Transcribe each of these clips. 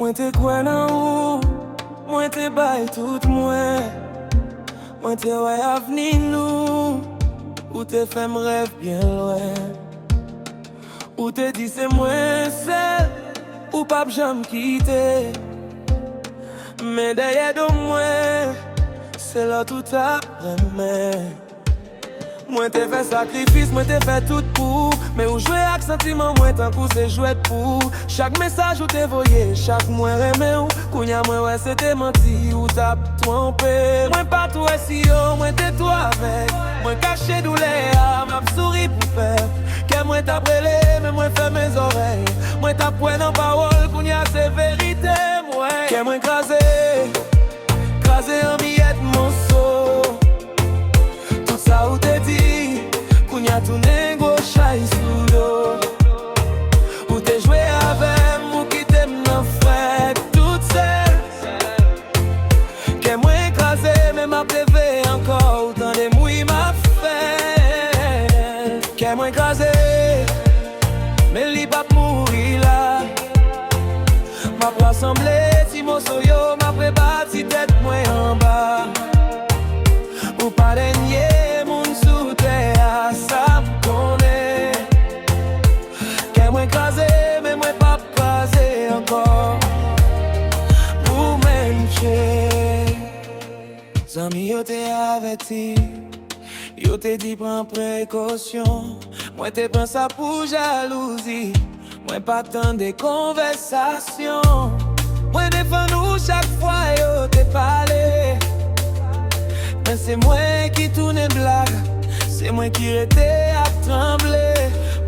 Moi te crois dans ou, moi te baille tout moi. Moi te ouais avenir nous, ou te fait me rêve bien loin. Ou te dit c'est moi seul, ou pas jamais quitter. Mais derrière de moi, c'est là tout après. Moi t'ai fait sacrifice, moi t'ai fait tout pour. Mais où jouer avec sentiment, moi tant coup c'est jouer pour. Chaque message où t'es voyé, chaque mois remé ou. Kounya moi ouais c'était menti ou t'as trompé. Moi pas tout si yo, moi t'es toi avec. Moi caché douleur, m'a souri pour faire. Que moi t'as brûlé, mais moi fait mes oreilles. Moi t'as point dans parole, kounya c'est vérité, moi. Que moi crasé en billette mon saut. Tout ça où t'es dit, kounya tout négo chai sous l'eau. Où t'es joué avec moi qui t'aime non frais toute seule. Que moi écrasé, mais m'a plevé encore. Autant des mouilles m'a fait. Que moi écrasé, mais li pas mourir là. M'a rassemblé, si mon soyo m'a préparé tête moi en bas. Ou pas dernier moun sous terre, ça m'connait. Qu'est moi écrasé, mais moi pas crasé encore. Ou même chez Zami yo t'ai averti, yo t'ai dit prends précaution. Moi t'ai prends ça pour jalousie. Moi pas tant de conversations. Moi défends nous chaque fois yo t'ai parlé. Mais c'est moi qui tourne blague, c'est moi qui rétais à trembler.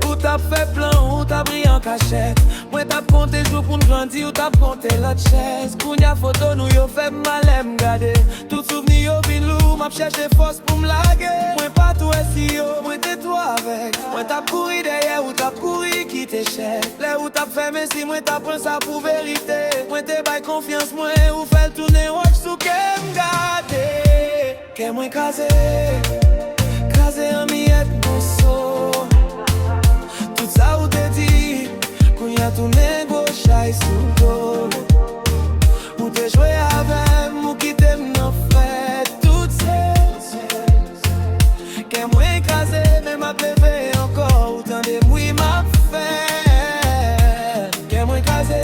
Ou t'as fait plan, ou t'as pris en cachette. Moi t'as compté jour pour nous grandir, ou t'as compté l'autre chaise. Kounya photo nous yo fait mal m'garder. Tout souvenir yo vin lou, m'a cherché force pour m'laguer. Moi pas tout si yo, moi t'es toi avec. Moi t'as couru derrière, ou t'as couru qui t'échec. Là où t'as fait mais si moi t'as pris ça pour vérité. Moi t'es bail confiance, moi ou fait tourner watch sous qu'elle m'garder. Que moi crasé en miette mon saut. Tout ça où t'es dit, kounya tout négo chai sous l'eau. Où t'es joué avec moi qui t'aime non fait toute seule. Que moi écrasé, mais m'a plevé encore. Autant des mouilles m'a fait. Que moi écrasé,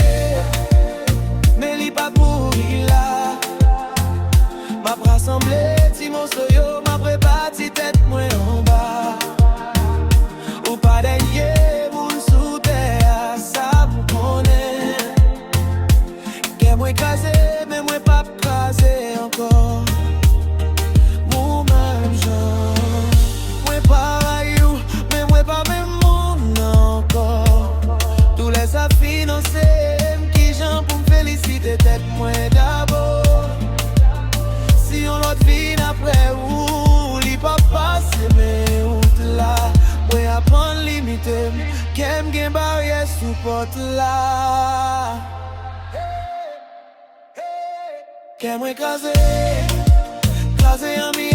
mais li pas mourir là. M'a rassemblé, si mon soyo m'a préparé tête moi en bas. Ou pas dernier moun sous terre, ça vous connaît. Que moi écrasé, mais moi pas crasé encore. Mon même genre, moi pareil ou, mais moi pas même monde encore. Tous les à financer, qui j'en pour me féliciter tête moi d'abord. Si on l'autre vie après ou li pas passer mais out là. Moi apprendre limiter, qu'aime gen barrière sous porte là. Qu'aime moi crasé en mi